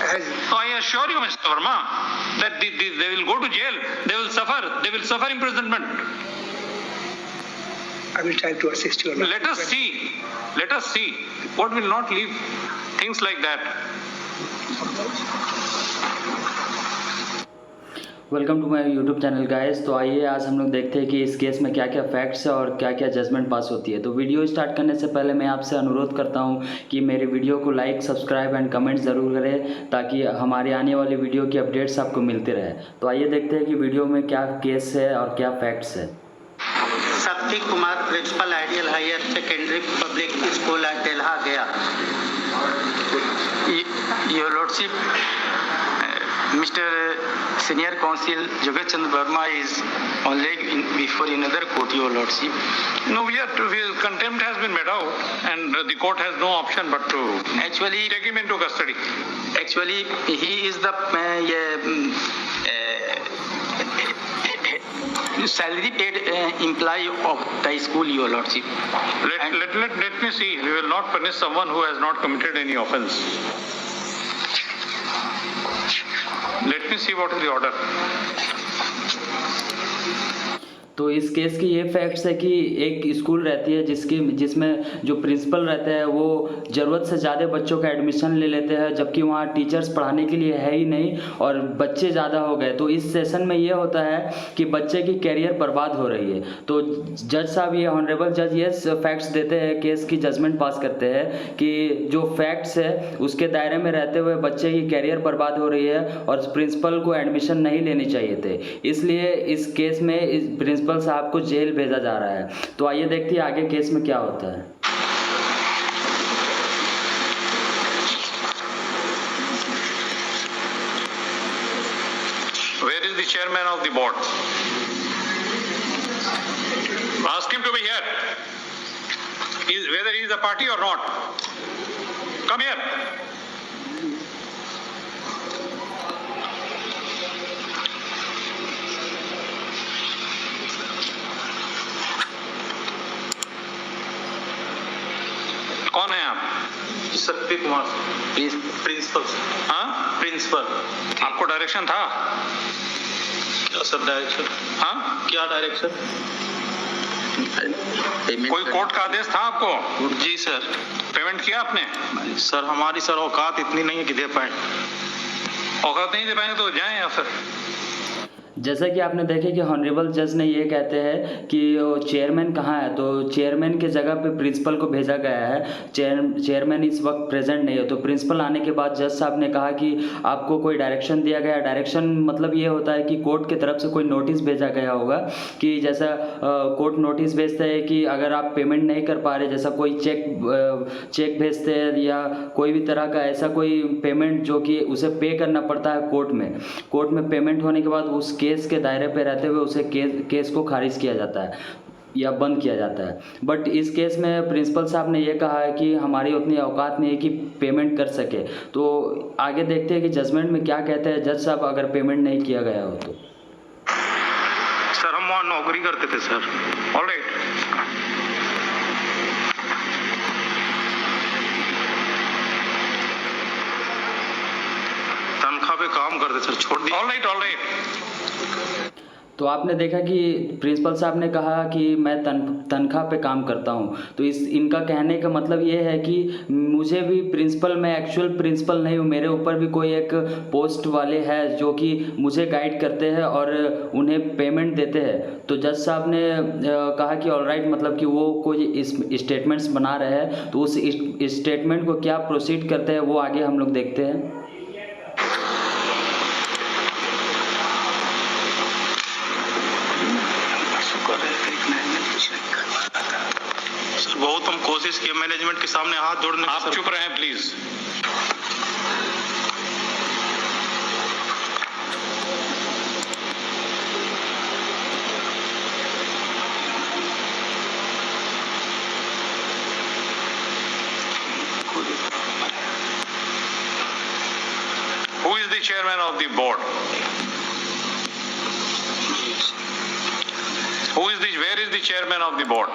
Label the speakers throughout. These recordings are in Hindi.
Speaker 1: So I assure you, Mr. Verma, that they will go to jail. They will suffer. They will suffer imprisonment.
Speaker 2: I will try to assist you.
Speaker 1: Let us see. Let us see. Court will not leave things like that.
Speaker 3: Welcome to my YouTube channel guys. तो आइए आज हम लोग देखते हैं कि इस केस में क्या क्या फैक्ट्स है और क्या क्या जजमेंट पास होती है। तो वीडियो स्टार्ट करने से पहले मैं आपसे अनुरोध करता हूं कि मेरे वीडियो को लाइक, सब्सक्राइब एंड कमेंट ज़रूर करें ताकि हमारे आने वाली वीडियो की अपडेट्स आपको मिलते रहे। तो आइए देखते हैं कि वीडियो में क्या केस है और क्या फैक्ट्स है।
Speaker 4: Shakti Kumar, principal ideal higher secondary public school Delha Gaya.
Speaker 5: Your lordship, Mr. Senior Counsel Jagat Chandra Verma is on leg before another court, Your Lordship.
Speaker 1: No, contempt has been made out, and the court has no option but to
Speaker 5: Actually,
Speaker 1: take him into custody.
Speaker 5: Actually, he is the salary paid employee of the school, Your Lordship.
Speaker 1: Let me see. We will not punish someone who has not committed any offence. Let me see what is the order.
Speaker 3: तो इस केस की ये फैक्ट्स है कि एक स्कूल रहती है जिसमें जो प्रिंसिपल रहते हैं वो ज़रूरत से ज़्यादा बच्चों का एडमिशन ले लेते हैं, जबकि वहाँ टीचर्स पढ़ाने के लिए है ही नहीं और बच्चे ज़्यादा हो गए। तो इस सेशन में ये होता है कि बच्चे की कैरियर बर्बाद हो रही है। तो जज साहब, ये ऑनरेबल जज ये फैक्ट्स देते हैं, केस की जजमेंट पास करते हैं कि जो फैक्ट्स है उसके दायरे में रहते हुए बच्चे की कैरियर बर्बाद हो रही है और प्रिंसिपल को एडमिशन नहीं लेनी चाहिए थे। इसलिए इस केस में इस प्रिंसिपल साहब को जेल भेजा जा रहा है। तो आइए देखते हैं आगे केस में क्या होता है।
Speaker 1: Where is the chairman of the board? Ask him to be here. Whether he is a party or not. Come here. कौन है आप?
Speaker 5: शक्ति कुमार, प्रिंसिपल।
Speaker 1: हाँ,
Speaker 5: प्रिंसिपल।
Speaker 1: आपको डायरेक्शन था?
Speaker 5: क्या सर डायरेक्शन?
Speaker 1: हाँ,
Speaker 5: क्या डायरेक्शन?
Speaker 1: कोई कोर्ट का आदेश था आपको?
Speaker 5: जी सर।
Speaker 1: पेमेंट किया आपने?
Speaker 5: सर हमारी औकात इतनी नहीं है कि दे पाए।
Speaker 1: औकात नहीं दे पाएंगे तो जाएं या फिर।
Speaker 3: जैसा कि आपने देखे कि ऑनरेबल जज ने ये कहते हैं कि वो चेयरमैन कहाँ है, तो चेयरमैन के जगह पे प्रिंसिपल को भेजा गया है। चेयरमैन इस वक्त प्रेजेंट नहीं है। तो प्रिंसिपल आने के बाद जज साहब ने कहा कि आपको कोई डायरेक्शन दिया गया। डायरेक्शन मतलब ये होता है कि कोर्ट की तरफ से कोई नोटिस भेजा गया होगा कि जैसा कोर्ट नोटिस भेजता है कि अगर आप पेमेंट नहीं कर पा रहे, जैसा कोई चेक भेजते हैं या कोई भी तरह का ऐसा कोई पेमेंट जो कि उसे पे करना पड़ता है कोर्ट में पेमेंट होने के बाद उस केस के दायरे पे रहते हुए उसे केस को खारिज किया जाता है या बंद किया जाता है। बट इस केस में प्रिंसिपल साहब ने ये कहा है कि हमारी उतनी औकात नहीं है कि पेमेंट कर सके। तो आगे देखते हैं कि जजमेंट में क्या कहते हैं जज साहब अगर पेमेंट नहीं किया गया हो तो।
Speaker 5: सर हम वहाँ नौकरी करते थे सर।
Speaker 1: ऑलराइट,
Speaker 5: तनख्वाह पे काम करते सर, छोड़ दिया।
Speaker 1: ऑलराइट।
Speaker 3: तो आपने देखा कि प्रिंसिपल साहब ने कहा कि मैं तनख्वाह पे काम करता हूँ। तो इनका कहने का मतलब ये है कि मुझे भी मैं एक्चुअल प्रिंसिपल नहीं हूँ, मेरे ऊपर भी कोई एक पोस्ट वाले हैं जो कि मुझे गाइड करते हैं और उन्हें पेमेंट देते हैं। तो जज साहब ने कहा कि ऑलराइट, मतलब कि वो कोई स्टेटमेंट्स बना रहे हैं। तो उस स्टेटमेंट को क्या प्रोसीड करते हैं वो आगे हम लोग देखते हैं।
Speaker 5: सर बहुत हम कोशिश किए मैनेजमेंट के सामने हाथ जोड़ने।
Speaker 1: आप चुप रहें please. Who is the chairman of the board? Where is the chairman of the board?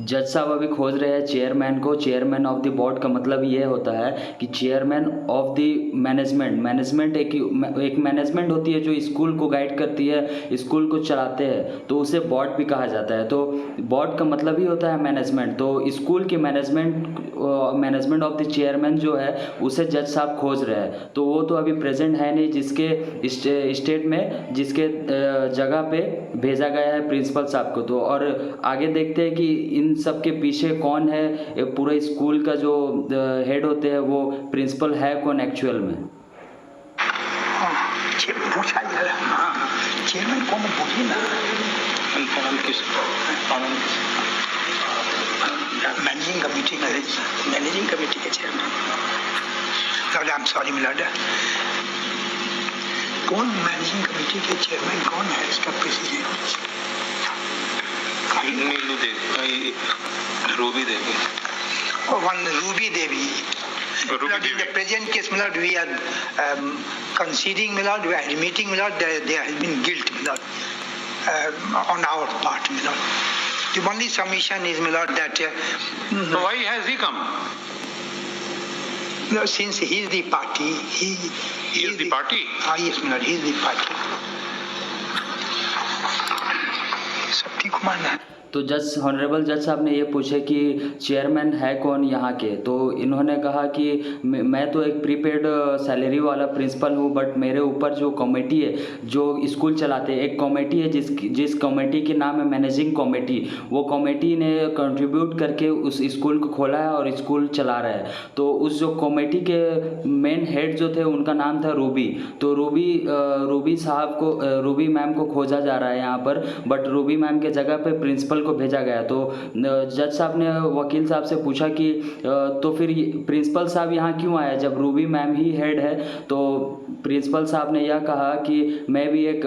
Speaker 3: जज साहब अभी खोज रहे हैं चेयरमैन को। चेयरमैन ऑफ द बोर्ड का मतलब ये होता है कि chairman of the management. Management एक मैनेजमेंट होती है जो स्कूल को गाइड करती है, स्कूल को चलाते हैं, तो उसे बोर्ड भी कहा जाता है। तो बोर्ड का मतलब ही होता है मैनेजमेंट। तो स्कूल के मैनेजमेंट ऑफ द चेयरमैन जो है उसे जज साहब खोज रहे हैं। तो वो तो अभी प्रेजेंट है नहीं, जिसके स्टेट में जिसके जगह पे भेजा गया है प्रिंसिपल साहब को। तो और आगे देखते हैं कि इन सब के पीछे कौन है, पूरे स्कूल का जो हेड होते हैं वो प्रिंसिपल है कौन एक्चुअल में।
Speaker 2: पूछा जरा, चेयरमैन कौन बोलिए ना। मैनेजिंग कमेटी के chairman. Lord, I am sorry milord, कौन मैनेजिंग कमेटी के चेयरमैन कौन है, इसका president?
Speaker 1: Ruby Devi.
Speaker 2: One Ruby Devi. Lord, in the present case, my Lord, we are conceding, my Lord, we are admitting, my Lord, there has been guilt, my Lord, on our part, my Lord. The only submission is, my Lord, that
Speaker 1: So why has he come?
Speaker 2: no, since he is the party, he
Speaker 1: is the party?
Speaker 2: Yes, my Lord, he is the party. सत्य कुमार नाथ।
Speaker 3: तो जज ऑनरेबल जज साहब ने ये पूछे कि चेयरमैन है कौन यहाँ के। तो इन्होंने कहा कि मैं तो एक प्रीपेड सैलरी वाला प्रिंसिपल हूँ, बट मेरे ऊपर जो कमेटी है जो स्कूल चलाते हैं, एक कमेटी है जिस कमेटी के नाम है मैनेजिंग कमेटी। वो कमेटी ने कंट्रीब्यूट करके उस स्कूल को खोला है और स्कूल चला रहा है। तो उस जो कमेटी के मेन हेड जो थे उनका नाम था रूबी। तो रूबी मैम को खोजा जा रहा है यहाँ पर, बट रूबी मैम के जगह पे प्रिंसिपल को भेजा गया। तो जज साहब ने वकील साहब से पूछा कि तो फिर प्रिंसिपल साहब यहाँ क्यों आया जब रूबी मैम ही हेड है। तो प्रिंसिपल साहब ने यह कहा कि मैं भी एक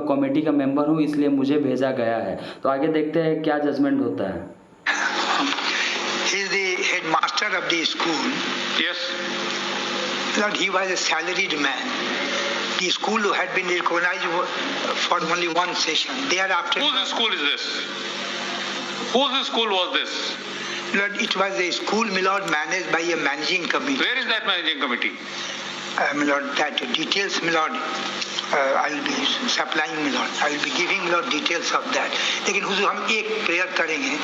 Speaker 3: कमेटी का मेंबर हूँ, इसलिए मुझे भेजा गया है। तो आगे देखते हैं क्या जजमेंट होता है।
Speaker 2: He is the headmaster of the school.
Speaker 1: Yes.
Speaker 2: Lord, he was a salaried man. The school had been recognized for only one session. Thereafter,
Speaker 1: Whose school is this? Whose school was this?
Speaker 2: Lord, it was a school, my Lord, managed by a managing committee.
Speaker 1: Where is that managing committee?
Speaker 2: My Lord, that details, my Lord, I will be supplying, my Lord. I will be giving, my Lord, details of that. लेकिन हुजूर हम एक प्रेयर करेंगे।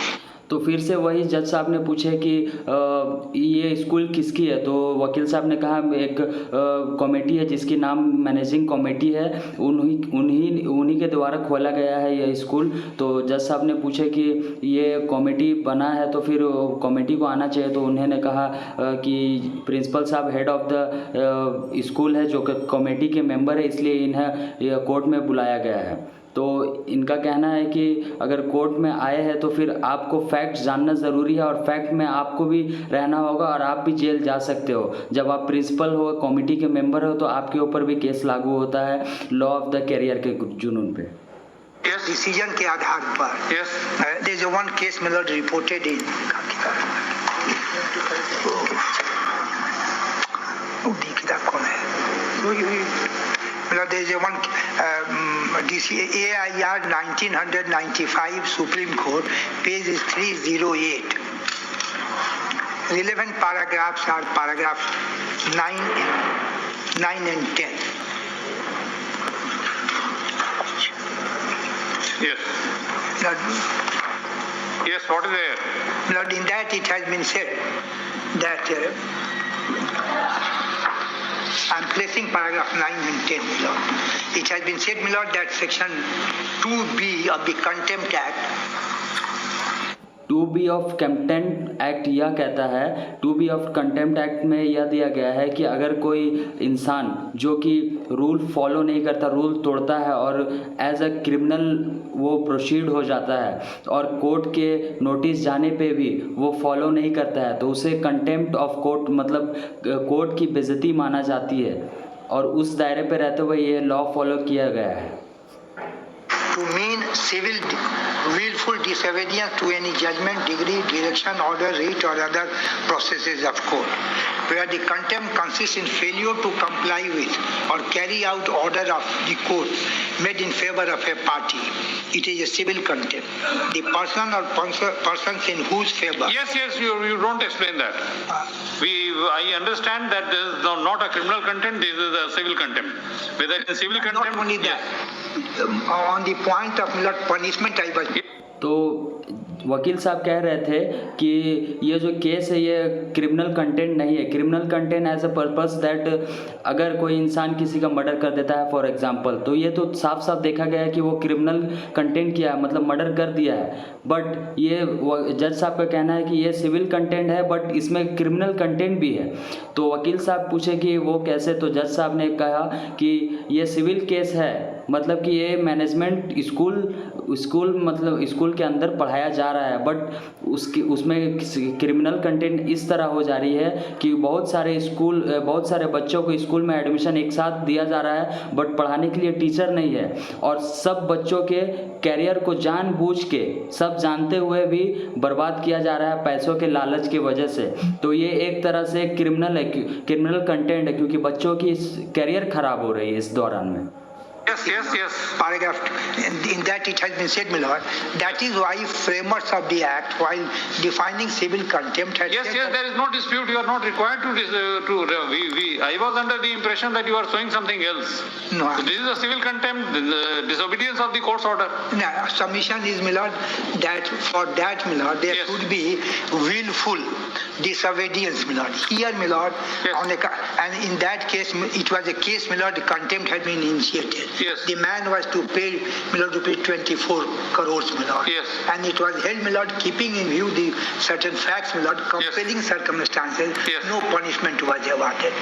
Speaker 3: तो फिर से वही जज साहब ने पूछे कि ये स्कूल किसकी है। तो वकील साहब ने कहा एक कमेटी है जिसकी नाम मैनेजिंग कमेटी है, उन्हीं के द्वारा खोला गया है यह स्कूल। तो जज साहब ने पूछे कि ये कमेटी बना है तो फिर कमेटी को आना चाहिए। तो उन्होंने कहा कि प्रिंसिपल साहब हेड ऑफ द स्कूल है जो कमेटी के मेंबर है, इसलिए इन्हें कोर्ट में बुलाया गया है। तो इनका कहना है कि अगर कोर्ट में आए हैं तो फिर आपको फैक्ट जानना ज़रूरी है और फैक्ट में आपको भी रहना होगा और आप भी जेल जा सकते हो। जब आप प्रिंसिपल हो, कमेटी के मेंबर हो, तो आपके ऊपर भी केस लागू होता है लॉ ऑफ द कैरियर के जुनून पे।
Speaker 2: Yes. डिसीजन के आधार पर।
Speaker 1: Yes.
Speaker 2: There is one case, my Lord, reported in। किताब कौन है? There is one AIR 1995 Supreme Court, page 308. Relevant paragraphs are paragraph 9 and 10.
Speaker 1: Yes.
Speaker 2: Lord,
Speaker 1: Yes, what is there?
Speaker 2: Lord, in that it has been said that I am placing paragraph 9 and 10, my Lord. It has been said, my Lord, that section 2B of the Contempt Act
Speaker 3: 2B of contempt act यह कहता है, 2B ऑफ कंटेम्प्ट एक्ट में यह दिया गया है कि अगर कोई इंसान जो कि रूल फॉलो नहीं करता, रूल तोड़ता है और एज अ क्रिमिनल वो प्रोसीड हो जाता है और कोर्ट के नोटिस जाने पे भी वो फॉलो नहीं करता है, तो उसे कंटेम्प्ट ऑफ कोर्ट मतलब कोर्ट की बेइज्जती माना जाती है और उस दायरे पे रहते हुए ये लॉ फॉलो किया गया है।
Speaker 2: to mean civil willful disobedience to any judgment, degree, direction, order, writ or other processes of court, where the contempt consists in failure to comply with or carry out order of the court made in favor of a party. It is a civil contempt. The person or persons in whose favor.
Speaker 1: Yes, you don't explain that. I understand that this is not a criminal contempt, this is a civil contempt. Whether it's civil contempt.
Speaker 2: Not only that, on the point of punishment, I was.
Speaker 3: तो वकील साहब कह रहे थे कि ये जो केस है ये क्रिमिनल कंटेंट नहीं है. Criminal content as a purpose that अगर कोई इंसान किसी का मर्डर कर देता है फॉर एग्जांपल, तो ये तो साफ साफ देखा गया है कि वो क्रिमिनल कंटेंट किया है, मतलब मर्डर कर दिया है. बट ये जज साहब का कहना है कि ये सिविल कंटेंट है बट इसमें क्रिमिनल कंटेंट भी है. तो वकील साहब पूछे कि वो कैसे, तो जज साहब ने कहा कि ये सिविल केस है, मतलब कि ये मैनेजमेंट स्कूल मतलब स्कूल के अंदर पढ़ाया जा रहा है, बट उसमें क्रिमिनल कंटेंट इस तरह हो जा रही है कि बहुत सारे बच्चों को स्कूल में एडमिशन एक साथ दिया जा रहा है बट पढ़ाने के लिए टीचर नहीं है, और सब बच्चों के कैरियर को जानबूझ के सब जानते हुए भी बर्बाद किया जा रहा है पैसों के लालच की वजह से. तो ये एक तरह से क्रिमिनल कंटेंट है क्योंकि बच्चों की कैरियर खराब हो रही है इस दौरान में.
Speaker 1: Yes.
Speaker 2: Paragraph in that it has been said, my lord, that is why framers of the act, while defining civil contempt, has
Speaker 1: Yes,
Speaker 2: said
Speaker 1: there is no dispute. You are not required to. I was under the impression that you are showing something else.
Speaker 2: No.
Speaker 1: This is a civil contempt, the disobedience of the court's order.
Speaker 2: No, submission is, my lord, that for that, my lord, there
Speaker 1: Yes.
Speaker 2: should be willful disobedience, my lord. Here, my lord,
Speaker 1: Yes.
Speaker 2: and in that case, it was a case, my lord, the contempt had been initiated.
Speaker 1: Yes.
Speaker 2: The man was to pay, my lord, to pay 24 crores, my lord.
Speaker 1: Yes.
Speaker 2: And it was held, my lord, keeping in view the certain facts, my lord, compelling circumstances.
Speaker 1: Yes.
Speaker 2: No punishment was awarded.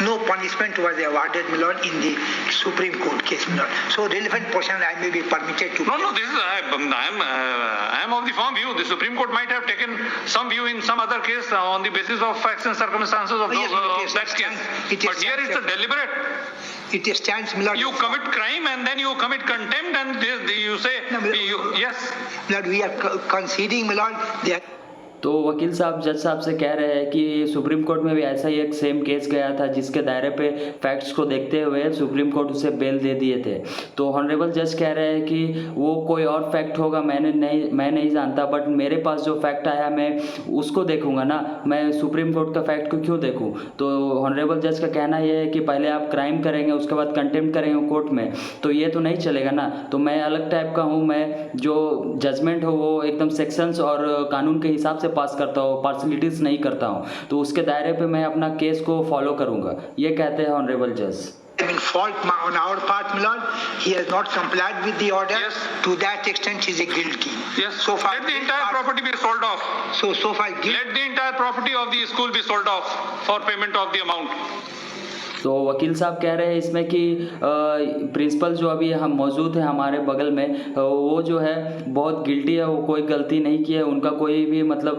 Speaker 2: No punishment was awarded, my lord, in the Supreme Court case, my lord. So relevant portion I may be permitted to.
Speaker 1: No. This is I am of the firm view. The Supreme Court might have taken some view in some other case on the basis of facts and circumstances of
Speaker 2: Yes,
Speaker 1: those, that case. But here it's a deliberate.
Speaker 2: It stands, my lord.
Speaker 1: You commit crime and then you commit contempt and you say yes.
Speaker 2: Lord, we are conceding, my lord, that.
Speaker 3: तो वकील साहब जज साहब से कह रहे हैं कि सुप्रीम कोर्ट में भी ऐसा ही एक सेम केस गया था जिसके दायरे पे फैक्ट्स को देखते हुए सुप्रीम कोर्ट उसे बेल दे दिए थे. तो ऑनरेबल जज कह रहे हैं कि वो कोई और फैक्ट होगा मैं नहीं जानता, बट मेरे पास जो फैक्ट आया मैं उसको देखूंगा ना, मैं सुप्रीम कोर्ट का फैक्ट को क्यों देखूं. तो ऑनरेबल जज का कहना यह है कि पहले आप क्राइम करेंगे उसके बाद कंटेम्प्ट करेंगे कोर्ट में, तो ये तो नहीं चलेगा ना. तो मैं अलग टाइप का हूँ, मैं जो जजमेंट हो वो एकदम सेक्शंस और कानून के हिसाब से पास करता हूँ, पार्शलिटीज नहीं करता हूँ, तो उसके दायरे पे मैं अपना केस को फॉलो करूँगा, ये कहते हैं ऑनरेबल जज.
Speaker 2: In fault on our part, my lord, he has not complied with the order.
Speaker 1: Yes.
Speaker 2: To that extent, he is guilty.
Speaker 1: Yes.
Speaker 2: So far,
Speaker 1: let the entire property be sold off.
Speaker 2: So far, guilt.
Speaker 1: Let the entire property of the school be sold off for payment of the amount.
Speaker 3: तो वकील साहब कह रहे हैं इसमें कि प्रिंसिपल जो अभी हम मौजूद है हमारे बगल में, वो जो है बहुत गिल्टी है, वो कोई गलती नहीं की है, उनका कोई भी मतलब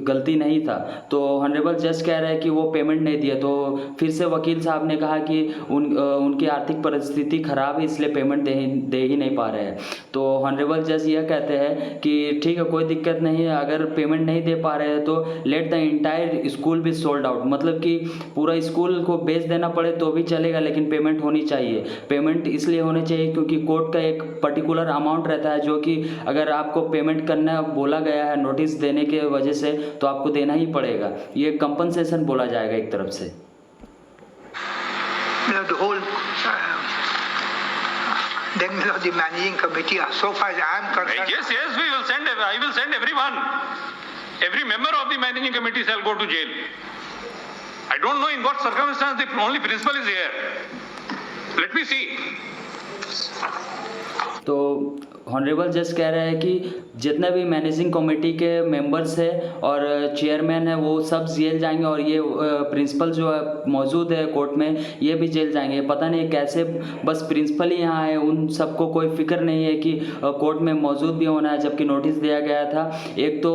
Speaker 3: गलती नहीं था. तो ऑनरेबल जज कह रहे हैं कि वो पेमेंट नहीं दिए. तो फिर से वकील साहब ने कहा कि उनकी आर्थिक परिस्थिति खराब है इसलिए पेमेंट दे ही नहीं पा रहे हैं. तो ऑनरेबल जज यह कहते हैं कि ठीक है कोई दिक्कत नहीं है, अगर पेमेंट नहीं दे पा रहे हैं तो लेट द इंटायर स्कूल भी सोल्ड आउट, मतलब कि पूरा स्कूल को बेच देना पड़े तो भी चलेगा लेकिन पेमेंट होनी चाहिए. पेमेंट इसलिए होनी चाहिए क्योंकि कोर्ट का एक पर्टिकुलर अमाउंट रहता है जो कि अगर आपको पेमेंट करना बोला गया है नोटिस देने के वजह से तो आपको देना ही पड़ेगा. ये कंपनसेशन बोला जाएगा एक तरफ से.
Speaker 2: The whole then the managing committee, so far as I am concerned.
Speaker 1: Yes, I will send everyone. Every member of the managing committee shall go to jail. I don't know in what circumstance the only principal is here. Let me see.
Speaker 3: तो हॉनरेबल जज कह रहे हैं कि जितने भी मैनेजिंग कमेटी के मेंबर्स हैं और चेयरमैन है वो सब जेल जाएंगे और ये प्रिंसिपल जो है मौजूद है कोर्ट में ये भी जेल जाएंगे। पता नहीं कैसे बस प्रिंसिपल ही यहाँ है, उन सबको कोई फिक्र नहीं है कि कोर्ट में मौजूद भी होना है, जबकि नोटिस दिया गया था। एक तो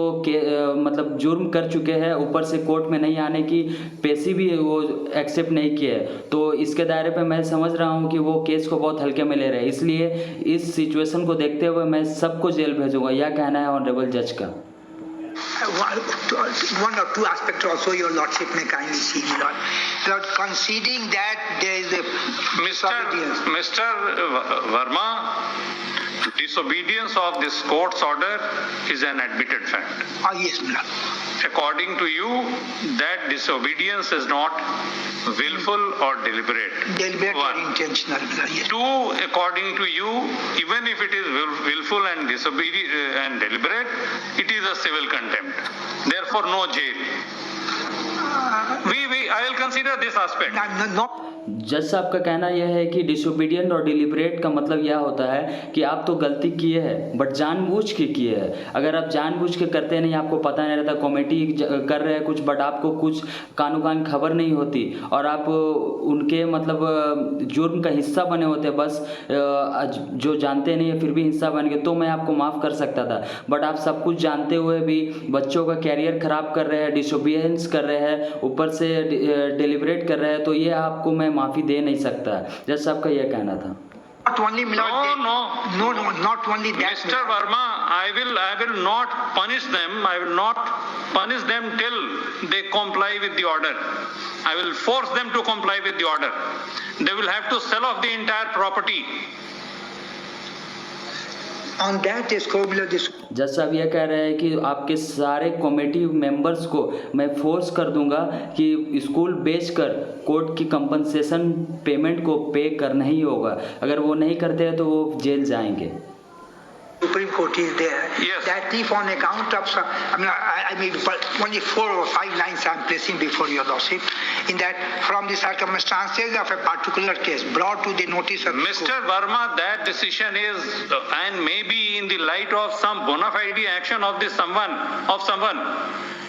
Speaker 3: मतलब जुर्म कर चुके हैं, ऊपर से कोर्ट में नहीं आने की पेशी भी वो एक्सेप्ट नहीं किए, तो इसके दायरे पे मैं समझ रहा हूँ कि वो केस को बहुत हल्के में ले रहे हैं। इसलिए इस सिचुएशन को देखते हुए मैं सबको जेल भेजूंगा, यह कहना है ऑनरेबल जज का।
Speaker 2: One or two aspects also your lordship may kindly see, my lord. Lord, conceding that there is a
Speaker 1: Mr. Verma, disobedience of this court's order is an admitted fact.
Speaker 2: Yes, my lord.
Speaker 1: According to you, that disobedience is not willful or deliberate.
Speaker 2: Deliberate or
Speaker 1: One.
Speaker 2: intentional, my lord. Yes.
Speaker 1: Two, according to you, even if it is willful and and deliberate, it is a civil contempt. Therefore, no jail. I will consider this aspect.
Speaker 2: No.
Speaker 3: जज साहब का कहना यह है कि डिसोबीडियंट और डिलिबरेट का मतलब यह होता है कि आप तो गलती किए हैं बट जानबूझ के किए हैं। अगर आप जानबूझ के करते नहीं, आपको पता नहीं रहता, कमेटी कर रहे हैं कुछ बट आपको कुछ कानून खबर नहीं होती और आप उनके मतलब जुर्म का हिस्सा बने होते, बस जो जानते नहीं है फिर भी हिस्सा बन गए, तो मैं आपको माफ़ कर सकता था। बट आप सब कुछ जानते हुए भी बच्चों का कैरियर ख़राब कर रहे हैं, डिसोबीडियंस कर रहे हैं, ऊपर से डिलिबरेट कर रहे हैं, तो ये आपको मैं माफ़ी दे नहीं सकता। जज साहब का यह कहना था।
Speaker 2: Not only, my lord. No, not only that.
Speaker 1: Mr. Verma, I will not punish them. I will not punish them till they comply with the order. I will force them to comply with the order. They will have to sell off the entire property.
Speaker 2: On that is this.
Speaker 3: जज साहब ये कह रहे हैं कि आपके सारे कमेटी मेंबर्स को मैं फोर्स कर दूंगा कि स्कूल बेचकर कोर्ट की कंपनसेशन पेमेंट को पे करना ही होगा। अगर वो नहीं करते हैं तो वो जेल जाएंगे।
Speaker 2: Supreme Court is there.
Speaker 1: Yes.
Speaker 2: That if on account of some, I mean, only 4 or 5 lines I am placing before your lordship, in that from the circumstances of a particular case brought to the notice of
Speaker 1: Mr. Verma, that decision is and maybe in the light of some bona fide action of someone.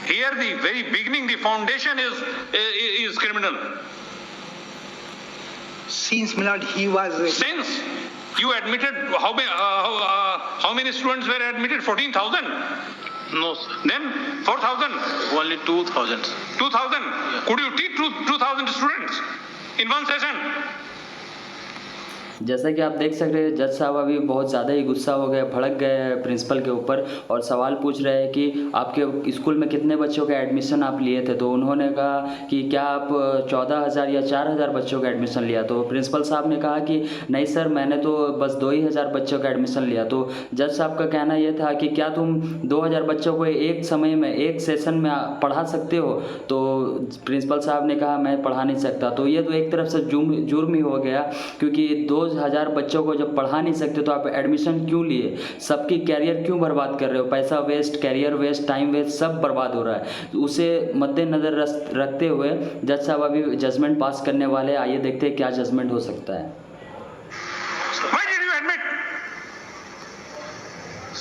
Speaker 1: Here, the very beginning, the foundation is criminal.
Speaker 2: Since, my lord, he was.
Speaker 1: Since you admitted how many students were admitted? 14,000.
Speaker 5: No, sir.
Speaker 1: Then 4,000.
Speaker 5: Only 2,000.
Speaker 1: 2,000.
Speaker 5: Yeah.
Speaker 1: Could you teach 2,000 students in one session?
Speaker 3: जैसा कि आप देख सकते हैं जज साहब अभी बहुत ज़्यादा ही गुस्सा हो गए, भड़क गए प्रिंसिपल के ऊपर और सवाल पूछ रहे हैं कि आपके स्कूल में कितने बच्चों का एडमिशन आप लिए थे। तो उन्होंने कहा कि क्या आप 14,000 या 4,000 बच्चों का एडमिशन लिया। तो प्रिंसिपल साहब ने कहा कि नहीं सर, मैंने तो बस 2,000 बच्चों का एडमिशन लिया। तो जज साहब का कहना यह था कि क्या तुम 2,000 बच्चों को एक समय में एक सेशन में पढ़ा सकते हो। तो प्रिंसिपल साहब ने कहा मैं पढ़ा नहीं सकता। तो ये तो एक तरफ से जुर्म ही हो गया, क्योंकि 2,000 बच्चों को जब पढ़ा नहीं सकते तो आप एडमिशन क्यों लिए, सबकी कैरियर क्यों बर्बाद कर रहे हो, पैसा waste, career waste, time waste, सब बर्बाद हो रहा है। तो उसे मद्देनज़र रखते हुए जज साहब अभी जजमेंट पास करने वाले हैं। आइए देखते हैं क्या जजमेंट हो सकता है।
Speaker 1: Why did you admit?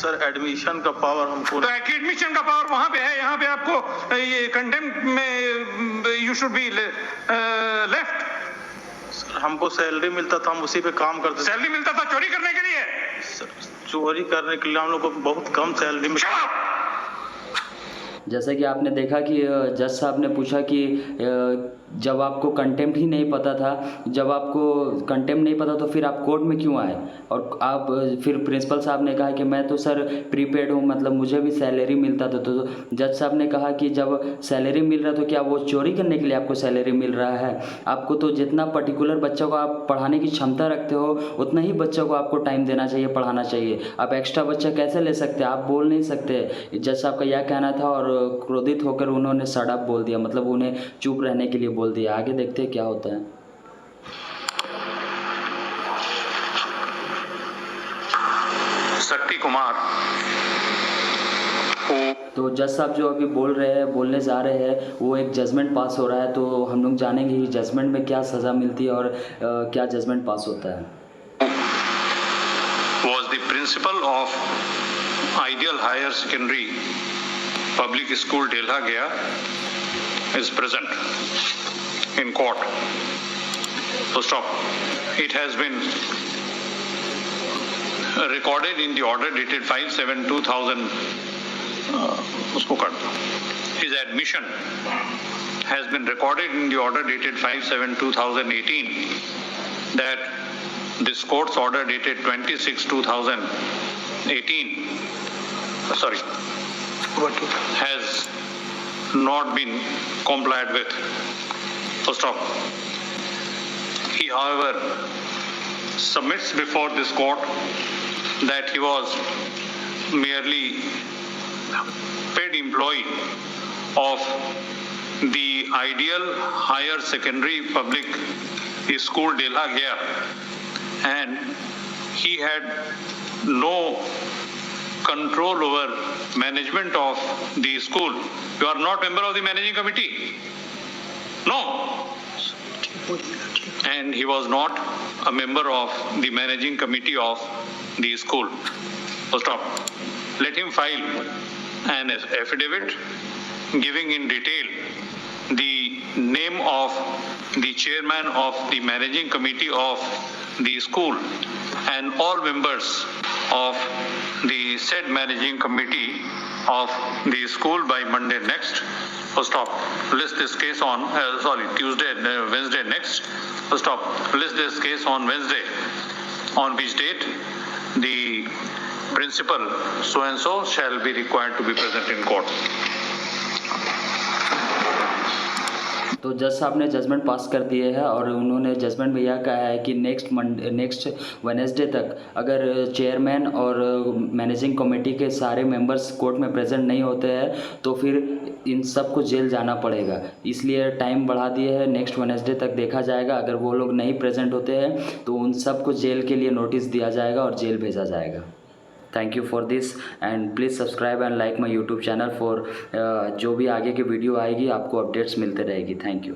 Speaker 5: Sir admission का पावर हमको,
Speaker 1: तो एडमिशन का पावर वहां पे है, यहाँ पे आपको ये कंटेम्प्ट में यू शुड बी लेफ्ट।
Speaker 5: हमको सैलरी मिलता था, हम उसी पे काम करते थे।
Speaker 1: सैलरी मिलता था चोरी करने के लिए?
Speaker 5: चोरी करने के लिए हम लोग को बहुत कम सैलरी मिलती।
Speaker 3: जैसे कि आपने देखा कि जज साहब ने पूछा कि जब आपको कंटेम्प्ट ही नहीं पता था, जब आपको कंटेम्प्ट नहीं पता तो फिर आप कोर्ट में क्यों आए। और आप फिर प्रिंसिपल साहब ने कहा कि मैं तो सर प्रीपेड हूँ, मतलब मुझे भी सैलरी मिलता था। तो जज साहब ने कहा कि जब सैलरी मिल रहा तो क्या वो चोरी करने के लिए आपको सैलरी मिल रहा है। आपको तो जितना पर्टिकुलर बच्चों को आप पढ़ाने की क्षमता रखते हो उतना ही बच्चों को आपको टाइम देना चाहिए, पढ़ाना चाहिए। आप एक्स्ट्रा बच्चा कैसे ले सकते हैं, आप बोल नहीं सकते। जज साहब का यह कहना था और क्रोधित होकर उन्होंने शट अप बोल दिया, मतलब उन्हें चुप रहने के लिए बोल दिया। आगे देखते हैं क्या होता है।
Speaker 1: शक्ति कुमार
Speaker 3: तो जज साहब जो अभी बोलने जा रहे हैं वो एक जजमेंट पास हो रहा है, तो हम लोग जानेंगे कि जजमेंट में क्या सज़ा मिलती है और क्या जजमेंट पास होता है।
Speaker 1: was the principal of Ideal Higher Secondary Public School Delha Gaya is present in court. So stop. It has been recorded in the order dated 5/7/2000. उसको काट दो. His admission has been recorded in the order dated 5/7/2018 that this court's order dated 26/2018 has not been complied with. So stop. He, however, submits before this court that he was merely paid employee of the Ideal Higher Secondary Public School Delha Gaya, and he had no control over management of the school. You are not member of the managing committee? No. And he was not a member of the managing committee of the school. So stop. Let him file an affidavit giving in detail the name of the chairman of the managing committee of the school and all members of the said managing committee of the school by Monday next. So stop. List this case on Wednesday next. So stop. List this case on Wednesday, on which date the principal so and so shall be required to be present in court.
Speaker 3: तो जज साहब ने जजमेंट पास कर दिए है और उन्होंने जजमेंट में यह कहा है कि नेक्स्ट वेडनेसडे तक अगर चेयरमैन और मैनेजिंग कमेटी के सारे मेंबर्स कोर्ट में प्रेजेंट नहीं होते हैं तो फिर इन सब को जेल जाना पड़ेगा, इसलिए टाइम बढ़ा दिए है। नेक्स्ट वेडनेसडे तक देखा जाएगा, अगर वो लोग नहीं प्रेजेंट होते हैं तो उन सब को जेल के लिए नोटिस दिया जाएगा और जेल भेजा जाएगा। Thank you for this and please subscribe and like my YouTube channel for जो भी आगे की वीडियो आएगी आपको अपडेट्स मिलते रहेगी। Thank you.